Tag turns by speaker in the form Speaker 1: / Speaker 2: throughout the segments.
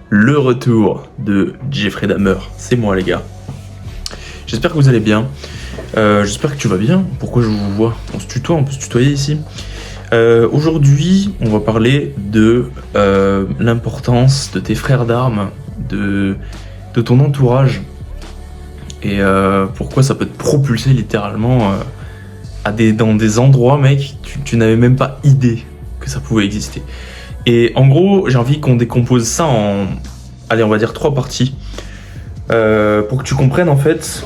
Speaker 1: le retour de Jeffrey Dahmer. C'est moi les gars. J'espère que vous allez bien. J'espère que tu vas bien. Pourquoi je vous vois? On se tutoie, on peut se tutoyer ici. Aujourd'hui, on va parler de l'importance de tes frères d'armes, de ton entourage et pourquoi ça peut te propulser littéralement dans des endroits, mec, tu n'avais même pas idée que ça pouvait exister. Et en gros, j'ai envie qu'on décompose ça en, allez, on va dire 3 parties, pour que tu comprennes en fait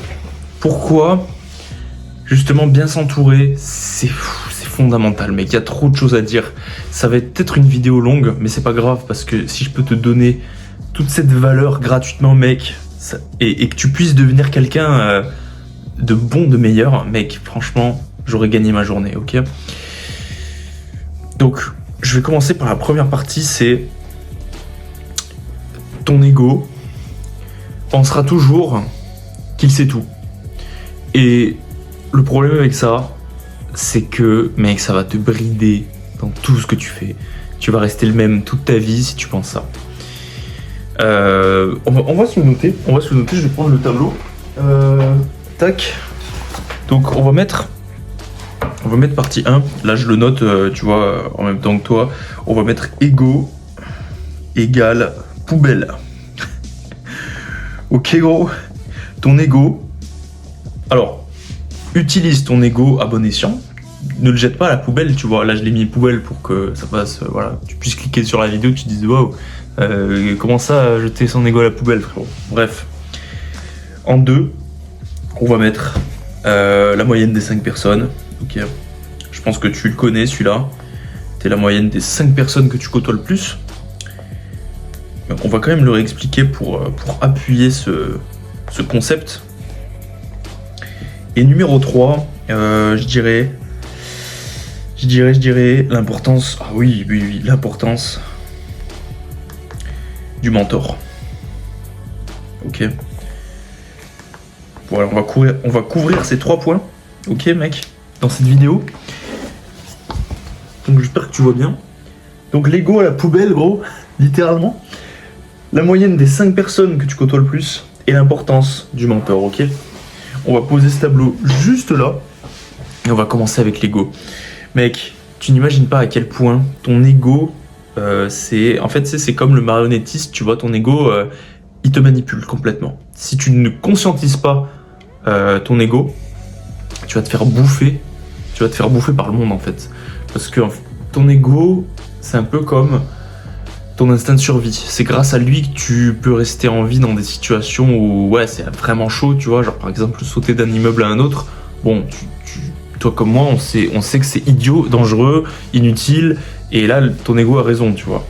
Speaker 1: pourquoi justement bien s'entourer, c'est fondamental, mec. Il y a trop de choses à dire. Ça va être peut-être une vidéo longue, mais c'est pas grave parce que si je peux te donner toute cette valeur gratuitement, mec, et que tu puisses devenir quelqu'un de bon, de meilleur, mec, franchement, j'aurais gagné ma journée, ok? Donc, je vais commencer par la première partie, c'est ton ego pensera toujours qu'il sait tout. Et le problème avec ça, c'est que, mec, ça va te brider dans tout ce que tu fais. Tu vas rester le même toute ta vie si tu penses ça. On va se le noter. Je vais prendre le tableau. Tac. Donc, on va mettre partie 1. Là, je le note, tu vois, en même temps que toi. On va mettre ego égale poubelle. Ok, gros. Ton ego. Alors, utilise ton ego à bon escient. Ne le jette pas à la poubelle, tu vois. Là, je l'ai mis poubelle pour que ça passe, voilà. Tu puisses cliquer sur la vidéo, tu te dises waouh, comment ça, jeter son ego à la poubelle, frérot. Bref. En 2, on va mettre la moyenne des 5 personnes. Ok. Je pense que tu le connais, celui-là. T'es la moyenne des 5 personnes que tu côtoies le plus. Mais on va quand même le réexpliquer pour appuyer ce concept. Et numéro 3, je dirais l'importance, ah oui, l'importance du mentor. Ok. Voilà, on va couvrir ces 3 points, ok mec, dans cette vidéo. Donc j'espère que tu vois bien. Donc l'ego à la poubelle, gros, littéralement. La moyenne des 5 personnes que tu côtoies le plus et l'importance du mentor, ok. On va poser ce tableau juste là et on va commencer avec l'ego. Mec, tu n'imagines pas à quel point ton ego, c'est comme le marionnettiste, tu vois, ton ego, il te manipule complètement. Si tu ne conscientises pas ton ego, tu vas te faire bouffer par le monde en fait. Parce que ton ego, c'est un peu comme ton instinct de survie. C'est grâce à lui que tu peux rester en vie dans des situations où ouais, c'est vraiment chaud, tu vois, genre par exemple sauter d'un immeuble à un autre. Bon, toi comme moi, on sait que c'est idiot, dangereux, inutile, et là ton ego a raison, tu vois.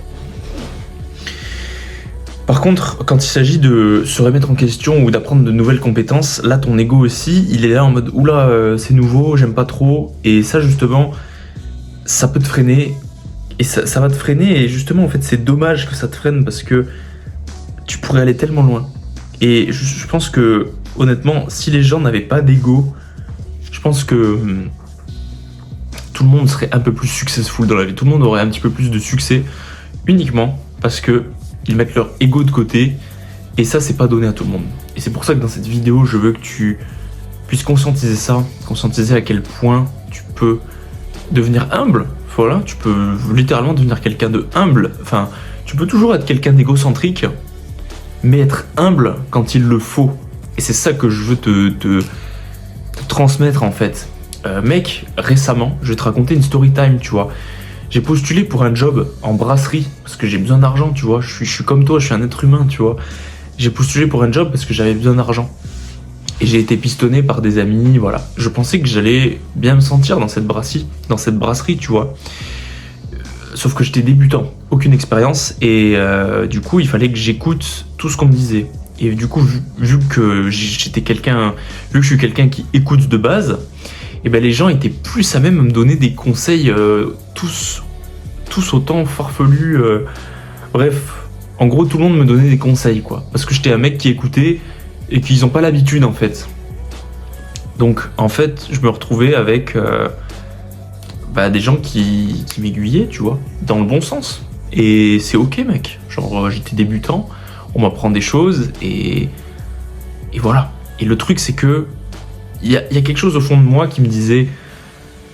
Speaker 1: Par contre, quand il s'agit de se remettre en question ou d'apprendre de nouvelles compétences, là ton ego aussi, il est là en mode oula, c'est nouveau, j'aime pas trop, et ça justement, ça peut te freiner. Et ça va te freiner, et justement en fait c'est dommage que ça te freine parce que tu pourrais aller tellement loin. Et je pense que honnêtement, si les gens n'avaient pas d'ego, je pense que tout le monde serait un peu plus successful dans la vie. Tout le monde aurait un petit peu plus de succès uniquement parce que ils mettent leur ego de côté, et ça c'est pas donné à tout le monde. Et c'est pour ça que dans cette vidéo je veux que tu puisses conscientiser ça, conscientiser à quel point tu peux devenir humble. Voilà, tu peux littéralement devenir quelqu'un de humble. Enfin, tu peux toujours être quelqu'un d'égocentrique, mais être humble quand il le faut. Et c'est ça que je veux te transmettre en fait. Mec, récemment, je vais te raconter une story time, tu vois. J'ai postulé pour un job en brasserie parce que j'ai besoin d'argent, tu vois. Je suis comme toi, je suis un être humain, tu vois. J'ai postulé pour un job parce que j'avais besoin d'argent. Et j'ai été pistonné par des amis, voilà. Je pensais que j'allais bien me sentir dans cette brasserie, tu vois. Sauf que j'étais débutant, aucune expérience, et du coup, il fallait que j'écoute tout ce qu'on me disait. Et du coup, vu que je suis quelqu'un qui écoute de base, et ben les gens étaient plus à même me donner des conseils, tous autant farfelus. Bref, en gros, tout le monde me donnait des conseils, quoi. Parce que j'étais un mec qui écoutait, et qu'ils n'ont pas l'habitude en fait. Donc en fait, je me retrouvais avec des gens qui m'aiguillaient, tu vois, dans le bon sens. Et c'est ok, mec. Genre, j'étais débutant, on m'apprend des choses, et voilà. Et le truc, c'est que il y a quelque chose au fond de moi qui me disait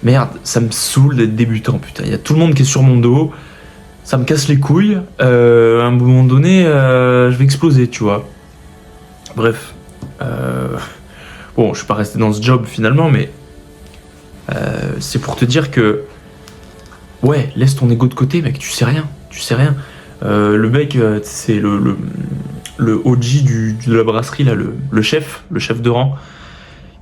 Speaker 1: merde, ça me saoule d'être débutant, putain. Il y a tout le monde qui est sur mon dos, ça me casse les couilles. À un moment donné, je vais exploser, tu vois. Bref. Bon, je suis pas resté dans ce job finalement, mais c'est pour te dire que ouais, laisse ton ego de côté, mec. Tu sais rien. Le mec, c'est le OG de la brasserie là, le chef de rang,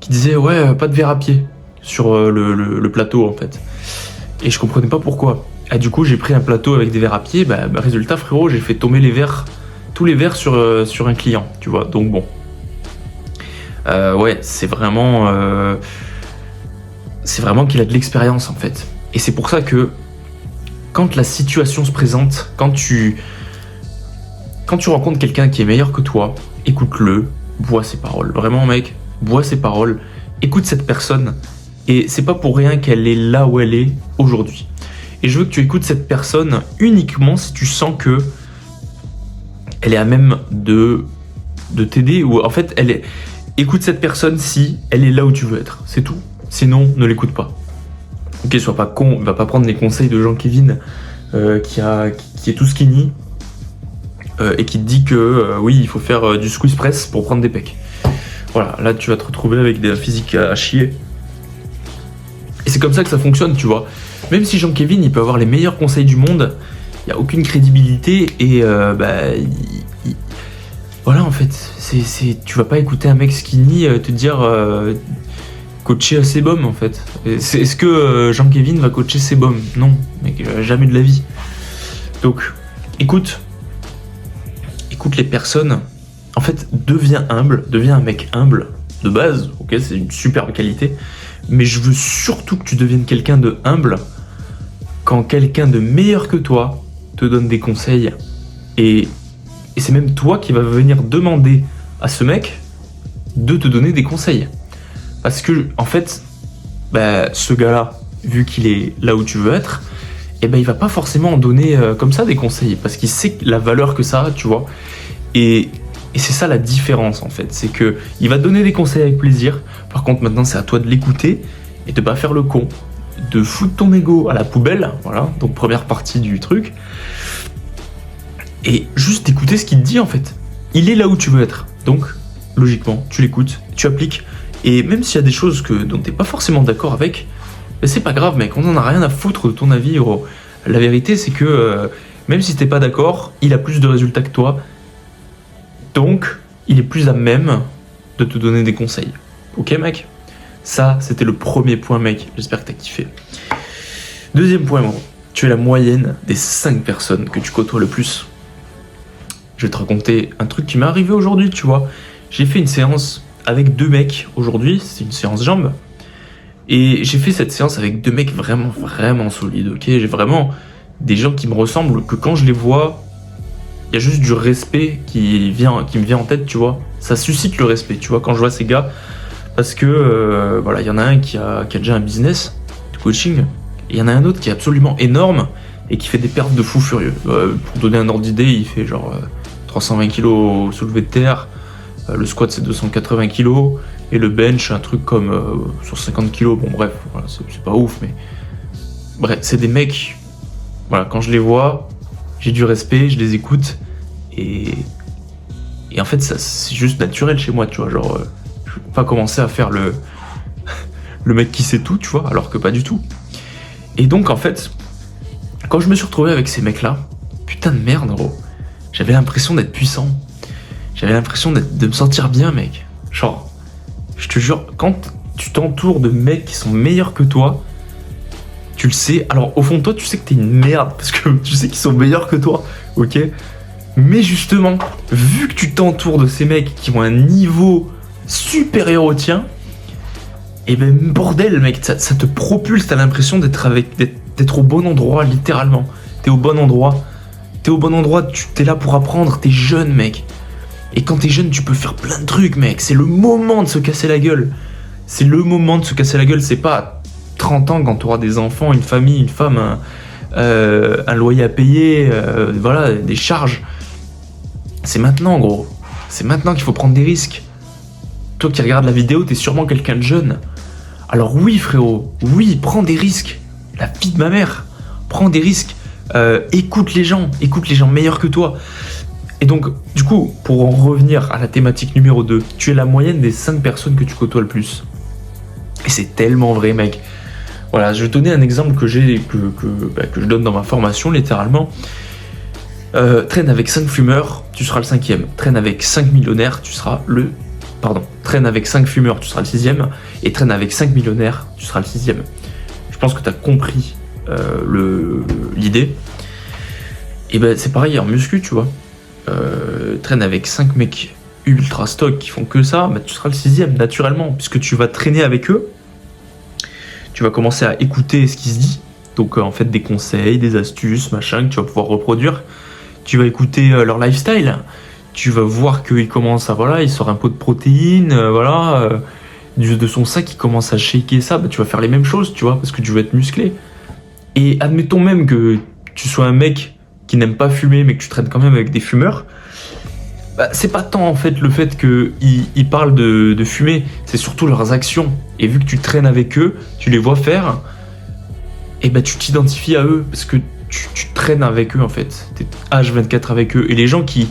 Speaker 1: qui disait ouais, pas de verre à pied sur le plateau en fait. Et je comprenais pas pourquoi. Et du coup, j'ai pris un plateau avec des verres à pied. Résultat, frérot, j'ai fait tomber tous les verres sur un client, tu vois. Donc bon. Ouais, c'est vraiment qu'il a de l'expérience en fait. Et c'est pour ça que quand la situation se présente, quand tu rencontres quelqu'un qui est meilleur que toi, écoute-le, bois ses paroles. Vraiment, mec, bois ses paroles, écoute cette personne. Et c'est pas pour rien qu'elle est là où elle est aujourd'hui. Et je veux que tu écoutes cette personne uniquement si tu sens que elle est à même de t'aider, ou en fait, écoute cette personne si elle est là où tu veux être. C'est tout. Sinon, ne l'écoute pas. Ok, sois pas con, va pas prendre les conseils de Jean-Kévin qui est tout skinny et qui te dit que oui, il faut faire du squeeze press pour prendre des pecs. Voilà, là tu vas te retrouver avec des physiques à chier. Et c'est comme ça que ça fonctionne, tu vois. Même si Jean-Kévin, il peut avoir les meilleurs conseils du monde, il n'y a aucune crédibilité et voilà, en fait, tu vas pas écouter un mec skinny te dire coacher à Sebum, en fait. Est-ce que Jean-Kévin va coacher Sebum? Non, mec, jamais de la vie. Donc, écoute les personnes. En fait, deviens humble, deviens un mec humble de base. Ok, c'est une superbe qualité. Mais je veux surtout que tu deviennes quelqu'un de humble quand quelqu'un de meilleur que toi te donne des conseils. Et c'est même toi qui vas venir demander à ce mec de te donner des conseils. Parce que, en fait, ce gars-là, vu qu'il est là où tu veux être, il va pas forcément donner comme ça des conseils. Parce qu'il sait la valeur que ça a, tu vois. Et c'est ça la différence, en fait. C'est que il va donner des conseils avec plaisir. Par contre, maintenant, c'est à toi de l'écouter et de pas faire le con. De foutre ton ego à la poubelle. Voilà, donc première partie du truc. Et juste écouter ce qu'il te dit, en fait. Il est là où tu veux être. Donc, logiquement, tu l'écoutes, tu appliques. Et même s'il y a des choses dont t'es pas forcément d'accord avec, c'est pas grave, mec. On en a rien à foutre de ton avis, gros. La vérité, c'est que même si t'es pas d'accord, il a plus de résultats que toi. Donc, il est plus à même de te donner des conseils. Ok, mec? Ça, c'était le premier point, mec. J'espère que t'as kiffé. Deuxième point, gros. Tu es la moyenne des 5 personnes que tu côtoies le plus. Je vais te raconter un truc qui m'est arrivé aujourd'hui, tu vois. J'ai fait une séance avec 2 mecs aujourd'hui. C'est une séance jambes. Et j'ai fait cette séance avec 2 mecs vraiment, vraiment solides, ok? J'ai vraiment des gens qui me ressemblent, que quand je les vois, il y a juste du respect qui me vient en tête, tu vois. Ça suscite le respect, tu vois, quand je vois ces gars. Parce que, voilà, il y en a un qui a déjà un business de coaching. Et il y en a un autre qui est absolument énorme et qui fait des pertes de fou furieux. Pour donner un ordre d'idée, il fait genre 320 kg soulevé de terre. Le squat, c'est 280 kg. Et le bench, un truc comme sur 50 kg. Bon, bref, voilà, c'est pas ouf, mais... Bref, c'est des mecs... Voilà, quand je les vois, j'ai du respect, je les écoute. Et en fait, ça, c'est juste naturel chez moi, tu vois. Genre, je vais pas commencer à faire le mec qui sait tout, tu vois, alors que pas du tout. Et donc, en fait, quand je me suis retrouvé avec ces mecs-là, putain de merde, gros. J'avais l'impression d'être puissant. J'avais l'impression de me sentir bien, mec. Genre, je te jure, quand tu t'entoures de mecs qui sont meilleurs que toi, tu le sais. Alors, au fond de toi, tu sais que t'es une merde, parce que tu sais qu'ils sont meilleurs que toi, ok? Mais justement, vu que tu t'entoures de ces mecs qui ont un niveau supérieur au tien, et ben bordel, mec, ça te propulse, t'as l'impression d'être au bon endroit, littéralement. T'es au bon endroit. T'es là pour apprendre, t'es jeune, mec. Et quand t'es jeune, tu peux faire plein de trucs, mec. C'est le moment de se casser la gueule. C'est pas 30 ans quand t'auras des enfants, une famille, une femme, un loyer à payer, voilà, des charges. C'est maintenant, gros. C'est maintenant qu'il faut prendre des risques. Toi qui regardes la vidéo, t'es sûrement quelqu'un de jeune. Alors oui, frérot, oui, prends des risques. La vie de ma mère, prends des risques. Écoute les gens meilleurs que toi. Et donc, du coup, pour en revenir à la thématique numéro 2, tu es la moyenne des 5 personnes que tu côtoies le plus. Et c'est tellement vrai, mec. Voilà, je vais te donner un exemple que je donne dans ma formation, littéralement. Traîne avec 5 fumeurs, tu seras le 5e. Traîne avec 5 millionnaires, tu seras le... Pardon. Traîne avec 5 fumeurs, tu seras le 6e. Et traîne avec 5 millionnaires, tu seras le 6e. Je pense que tu as compris l'idée. Et ben c'est pareil en muscu, tu vois. Traîne avec 5 mecs ultra stock qui font que ça, bah, tu seras le 6e naturellement, puisque tu vas traîner avec eux. Tu vas commencer à écouter ce qui se dit. Donc en fait des conseils, des astuces, machin, que tu vas pouvoir reproduire. Tu vas écouter leur lifestyle. Tu vas voir qu'ils commencent à, voilà, il sort un pot de protéines, de son sac, il commence à shaker ça, bah, tu vas faire les mêmes choses, tu vois, parce que tu veux être musclé. Et admettons même que tu sois un mec qui n'aime pas fumer, mais que tu traînes quand même avec des fumeurs, bah, c'est pas tant en fait le fait qu'ils parlent de fumer, c'est surtout leurs actions. Et vu que tu traînes avec eux, tu les vois faire, et bah tu t'identifies à eux, parce que tu traînes avec eux en fait. T'es H24 avec eux. Et les gens qui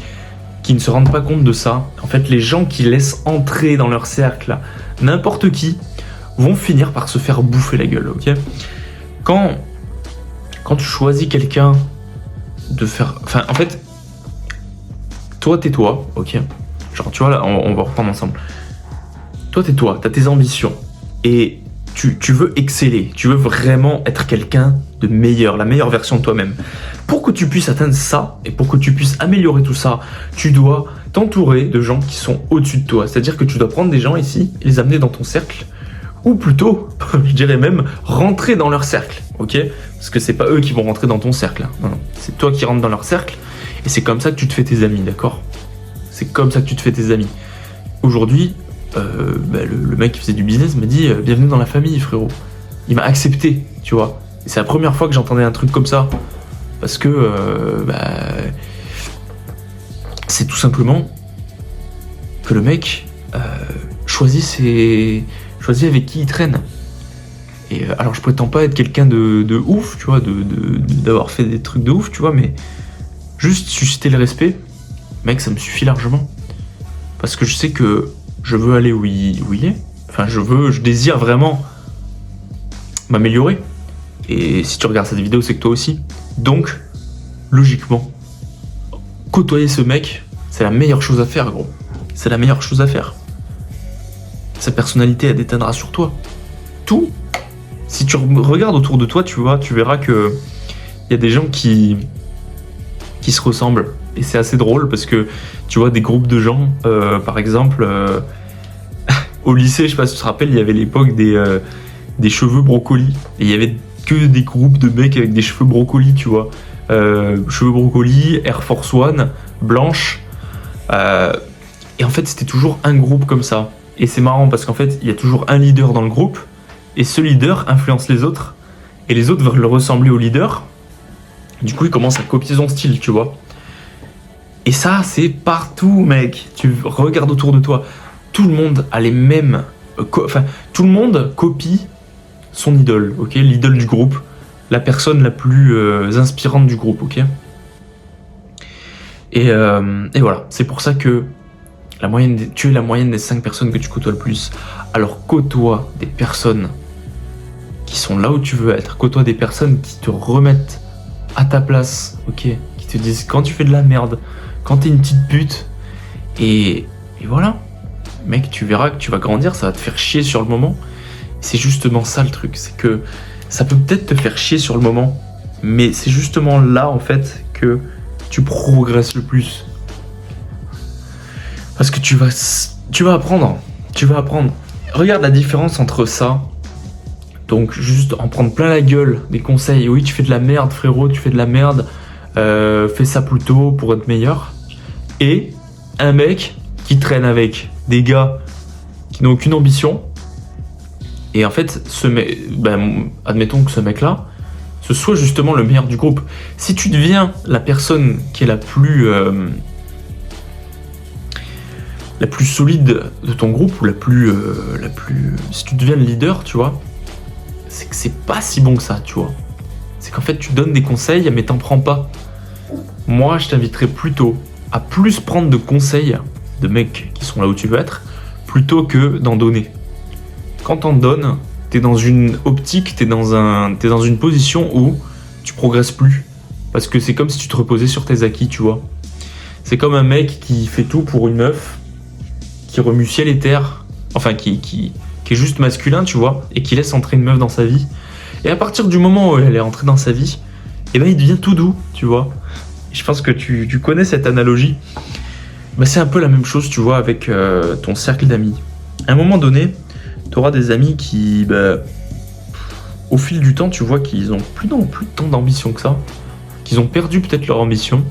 Speaker 1: ne se rendent pas compte de ça, en fait les gens qui laissent entrer dans leur cercle n'importe qui, vont finir par se faire bouffer la gueule, ok? Quand tu choisis quelqu'un de faire... Enfin, en fait, toi, tais-toi, ok? Genre, tu vois, là, on va reprendre ensemble. Toi, tais-toi, t'as tes ambitions. Et tu veux exceller. Tu veux vraiment être quelqu'un de meilleur, la meilleure version de toi-même. Pour que tu puisses atteindre ça, et pour que tu puisses améliorer tout ça, tu dois t'entourer de gens qui sont au-dessus de toi. C'est-à-dire que tu dois prendre des gens ici, et les amener dans ton cercle, ou plutôt, je dirais même, rentrer dans leur cercle, ok? Parce que c'est pas eux qui vont rentrer dans ton cercle, hein. Non, c'est toi qui rentres dans leur cercle, et c'est comme ça que tu te fais tes amis, d'accord? C'est comme ça que tu te fais tes amis. Aujourd'hui, le mec qui faisait du business m'a dit bienvenue dans la famille, frérot. Il m'a accepté, tu vois. Et c'est la première fois que j'entendais un truc comme ça, parce que c'est tout simplement que le mec choisit avec qui il traîne. Et alors je prétends pas être quelqu'un de ouf, tu vois, d'avoir fait des trucs de ouf, tu vois, mais juste susciter le respect, mec, ça me suffit largement. Parce que je sais que je veux aller où il est. Enfin, je désire vraiment m'améliorer. Et si tu regardes cette vidéo, c'est que toi aussi. Donc, logiquement, côtoyer ce mec, c'est la meilleure chose à faire, gros. C'est la meilleure chose à faire. Sa personnalité, elle déteindra sur toi. Tout. Si tu regardes autour de toi, tu verras que il y a des gens qui se ressemblent. Et c'est assez drôle parce que tu vois des groupes de gens, par exemple, au lycée, je sais pas si tu te rappelles, il y avait l'époque des cheveux brocolis. Et il y avait que des groupes de mecs avec des cheveux brocolis, tu vois. Cheveux brocolis, Air Force One, blanche. Et en fait, c'était toujours un groupe comme ça. Et c'est marrant parce qu'en fait, il y a toujours un leader dans le groupe. Et ce leader influence les autres. Et les autres veulent le ressembler au leader. Du coup, ils commencent à copier son style, tu vois. Et ça, c'est partout, mec. Tu regardes autour de toi. Tout le monde a les mêmes... tout le monde copie son idole, ok? L'idole du groupe. La personne la plus inspirante du groupe, ok? Et voilà. C'est pour ça que tu es la moyenne des 5 personnes que tu côtoies le plus. Alors côtoie des personnes qui sont là où tu veux être. Côtoie des personnes qui te remettent à ta place, ok? Qui te disent quand tu fais de la merde, quand t'es une petite pute. Et voilà. Mec, tu verras que tu vas grandir, ça va te faire chier sur le moment. C'est justement ça le truc, c'est que ça peut peut-être te faire chier sur le moment, mais c'est justement là en fait que tu progresses le plus. Parce que tu vas apprendre. Regarde la différence entre ça. Donc juste en prendre plein la gueule des conseils. Oui, tu fais de la merde, frérot, tu fais de la merde. Fais ça plutôt pour être meilleur. Et un mec qui traîne avec des gars qui n'ont aucune ambition. Et en fait, admettons que ce mec-là, ce soit justement le meilleur du groupe. Si tu deviens la personne qui est la plus solide de ton groupe, ou si tu deviens le leader, tu vois, c'est que c'est pas si bon que ça, tu vois. C'est qu'en fait, tu donnes des conseils, mais t'en prends pas. Moi, je t'inviterais plutôt à plus prendre de conseils de mecs qui sont là où tu veux être, plutôt que d'en donner. Quand t'en donnes, t'es dans une optique, t'es dans une position où tu progresses plus. Parce que c'est comme si tu te reposais sur tes acquis, tu vois. C'est comme un mec qui fait tout pour une meuf, qui remue ciel et terre, enfin qui est juste masculin, tu vois, et qui laisse entrer une meuf dans sa vie. Et à partir du moment où elle est entrée dans sa vie, eh ben il devient tout doux, tu vois. Et je pense que tu connais cette analogie. Bah, c'est un peu la même chose, tu vois, avec ton cercle d'amis. À un moment donné, tu auras des amis qui, bah, au fil du temps, tu vois qu'ils ont plus tant d'ambition que ça, qu'ils ont perdu peut-être leur ambition,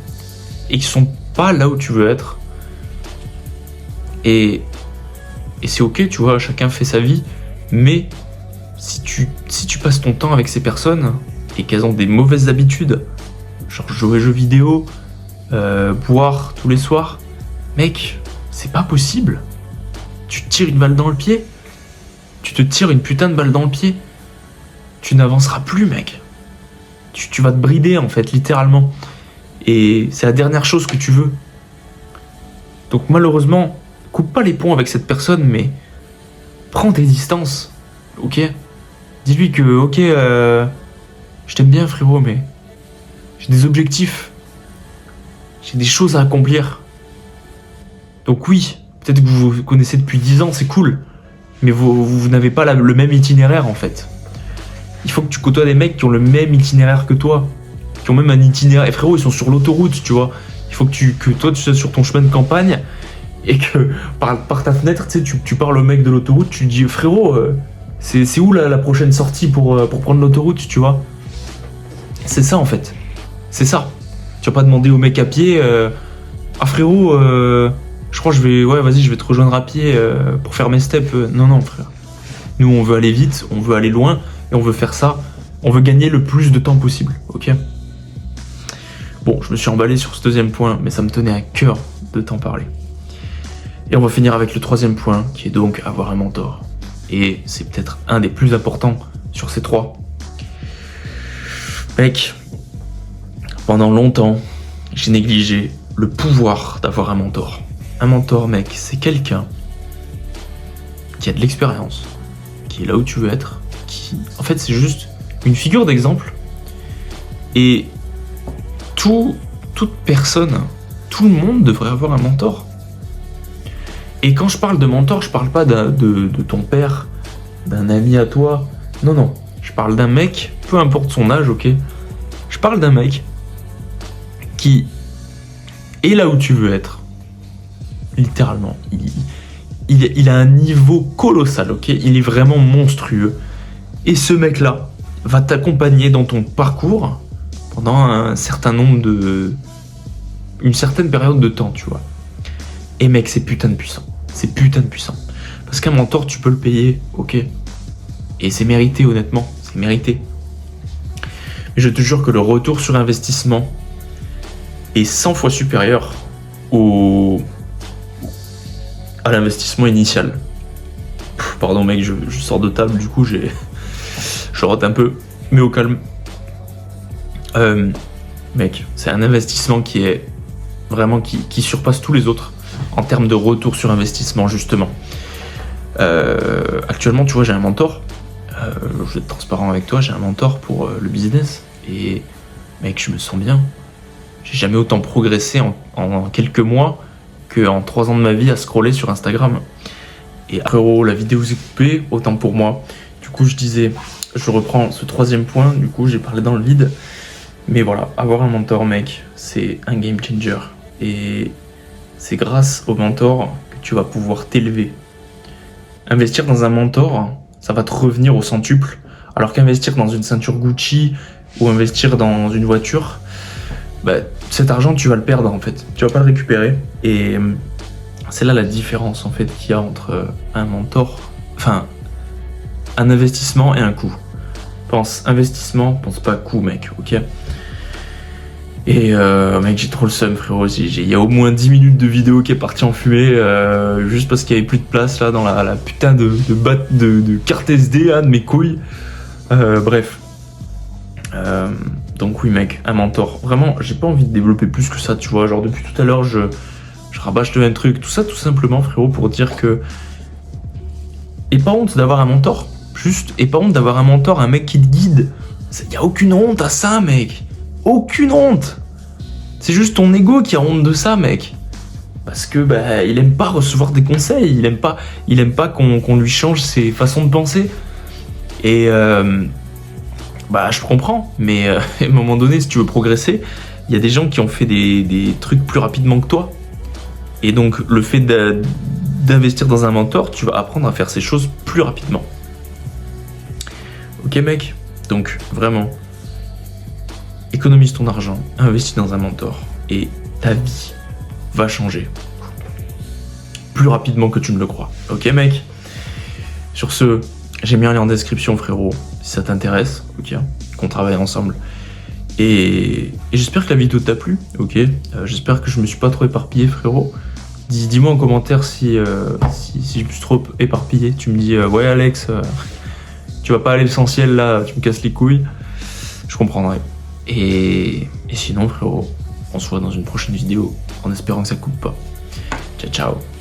Speaker 1: et qui sont pas là où tu veux être. Et c'est ok, tu vois, chacun fait sa vie, mais si tu passes ton temps avec ces personnes, et qu'elles ont des mauvaises habitudes, genre jouer aux jeux vidéo, boire tous les soirs, mec, c'est pas possible. Tu te tires une balle dans le pied. Tu te tires une putain de balle dans le pied. Tu n'avanceras plus, mec. Tu vas te brider, en fait, littéralement. Et c'est la dernière chose que tu veux. Donc malheureusement, coupe pas les ponts avec cette personne, mais prends tes distances, ok? Dis-lui que, ok, je t'aime bien, frérot, mais j'ai des objectifs. J'ai des choses à accomplir. Donc oui, peut-être que vous vous connaissez depuis 10 ans, c'est cool. Mais vous n'avez pas le même itinéraire, en fait. Il faut que tu côtoies des mecs qui ont le même itinéraire que toi. Qui ont même un itinéraire. Et frérot, ils sont sur l'autoroute, tu vois. Il faut que toi, tu sois sur ton chemin de campagne. Et que par ta fenêtre, tu sais, tu parles au mec de l'autoroute. Tu lui dis, frérot, c'est où la prochaine sortie pour prendre l'autoroute, tu vois. C'est ça, en fait. C'est ça. Tu vas pas demander au mec à pied, ah frérot, je crois que je vais te rejoindre à pied pour faire mes steps. Non, frère. Nous, on veut aller vite, on veut aller loin, et on veut faire ça. On veut gagner le plus de temps possible, ok? Bon, je me suis emballé sur ce deuxième point, mais ça me tenait à cœur de t'en parler. Et on va finir avec le troisième point, qui est donc avoir un mentor. Et c'est peut-être un des plus importants sur ces trois. Mec, pendant longtemps, j'ai négligé le pouvoir d'avoir un mentor. Un mentor, mec, c'est quelqu'un qui a de l'expérience, qui est là où tu veux être, qui... En fait, c'est juste une figure d'exemple. Et toute personne, tout le monde devrait avoir un mentor. Et quand je parle de mentor, je parle pas de ton père, d'un ami à toi. Non. Je parle d'un mec, peu importe son âge, ok? Je parle d'un mec qui est là où tu veux être. Littéralement. Il a un niveau colossal, ok? Il est vraiment monstrueux. Et ce mec-là va t'accompagner dans ton parcours pendant une certaine période de temps, tu vois. Et mec, c'est putain de puissant. C'est putain de puissant. Parce qu'un mentor, tu peux le payer, ok? Et c'est mérité, honnêtement. C'est mérité. Mais je te jure que le retour sur investissement est 100 fois supérieur à l'investissement initial. Pardon mec, je sors de table, du coup je rote un peu, mais au calme. Mec, c'est un investissement qui est vraiment qui surpasse tous les autres en termes de retour sur investissement, justement. Actuellement, tu vois, j'ai un mentor. Je vais être transparent avec toi, j'ai un mentor pour le business. Et mec, je me sens bien. J'ai jamais autant progressé en quelques mois qu'en 3 ans de ma vie à scroller sur Instagram. Et frérot, la vidéo s'est coupée, autant pour moi. Du coup, je reprends ce troisième point, du coup, j'ai parlé dans le vide. Mais voilà, avoir un mentor, mec, c'est un game changer. Et c'est grâce au mentor que tu vas pouvoir t'élever. Investir dans un mentor, ça va te revenir au centuple. Alors qu'investir dans une ceinture Gucci ou investir dans une voiture, bah, cet argent, tu vas le perdre en fait. Tu vas pas le récupérer. Et c'est là la différence en fait qu'il y a entre un mentor, enfin, un investissement et un coût. Pense investissement, pense pas coût, mec, ok? Et mec, j'ai trop le seum, frérot. Il y a au moins 10 minutes de vidéo qui est partie en fumée juste parce qu'il y avait plus de place là dans la putain de carte SD là, de mes couilles. Bref. Donc oui, mec, un mentor. Vraiment, j'ai pas envie de développer plus que ça, tu vois. Genre depuis tout à l'heure, je rabâche le même truc. Tout ça, tout simplement, frérot, pour dire que... Et pas honte d'avoir un mentor. Juste, et pas honte d'avoir un mentor, un mec qui te guide. Y a aucune honte à ça, mec. Aucune honte. C'est juste ton ego qui a honte de ça, mec. Parce que bah, il aime pas recevoir des conseils, il aime pas qu'on lui change ses façons de penser. Et bah je comprends, mais à un moment donné, si tu veux progresser, il y a des gens qui ont fait des trucs plus rapidement que toi. Et donc le fait d'investir dans un mentor, tu vas apprendre à faire ces choses plus rapidement. Ok mec, donc vraiment, économise ton argent, investis dans un mentor, et ta vie va changer. Plus rapidement que tu ne le crois. Ok mec? Sur ce, j'ai mis un lien en description frérot, si ça t'intéresse, ok, qu'on travaille ensemble. Et j'espère que la vidéo t'a plu, ok. J'espère que je me suis pas trop éparpillé frérot. Dis-moi en commentaire si je me suis trop éparpillé. Tu me dis ouais Alex, tu vas pas à l'essentiel là, tu me casses les couilles. Je comprendrai. Et sinon frérot, on se voit dans une prochaine vidéo en espérant que ça coupe pas. Ciao ciao.